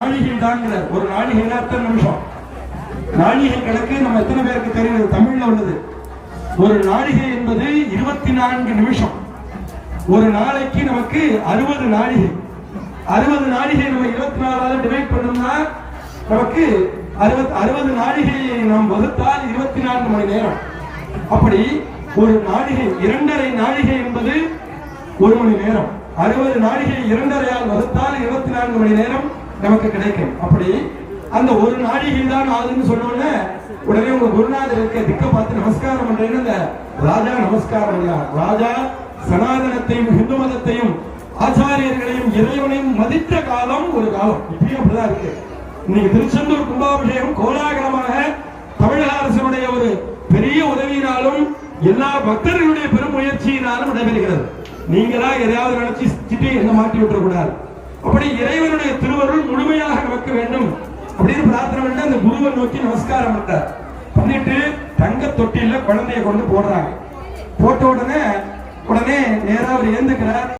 நாழிகை தாங்கிற ஒரு நாழிகைனா எத்தனை நிமிஷம்? நாழிகை கணக்கு நம்ம எத்தனை பேருக்கு தெரியுது? தமிழ்ல உள்ளது. ஒரு நாழிகை என்பது 24 நிமிஷம். ஒரு நாளைக்கு நமக்கு 60 நாழிகை. 60 நாழிகை நம்ம 24 டிவைட் பண்ணோம்னா நமக்கு 60 நாழிகையை நாம் வகுத்தால் 24 மணி நேரம். அப்படி ஒரு நாழிகை 2.5 நாழிகை என்பது 1 மணி நேரம். 60 நாழிகை 2.5 வகுத்தால் 24 மணி நேரம் நமக்கு கிடைக்கும். அப்படி அந்த ஒரு நாழிகை தான் ஆகுதுன்னு சொன்னோன்னே உடனே உங்க குருநாதர் இருக்க திக்க பார்த்து நமஸ்காரம் பண்றேன்னு அந்த ராஜா நமஸ்காரம். ராஜா சனாதனத்தையும் இந்து மதத்தையும் ஆச்சாரியர்களையும் இறைவனையும் மதித்த காலம் ஒரு காலம். இப்பயும் அப்படிதான் இருக்கு. இன்னைக்கு திருச்செந்தூர் கும்பாபிஷேகம் கோலாகலமாக தமிழக அரசினுடைய ஒரு பெரிய உதவியினாலும் எல்லா பக்தர்களுடைய பெரும் முயற்சியினாலும் நடைபெறுகிறது. நீங்களா எதையாவது நினைச்சு சிட்டி என்ன மாட்டி விட்டுறக்கூடாது. அப்படி இறைவனுடைய திருவருள் முழுமையாக நமக்கு வேண்டும் அப்படின்னு பிரார்த்தனை பண்ணி அந்த குருவை நோக்கி நமஸ்காரம் பண்ணார். பண்ணிட்டு தங்க தொட்டில குழந்தைய கொண்டு போடுறாங்க. போட்ட உடனே நேரா அவர் ஏந்துக்கிறார்.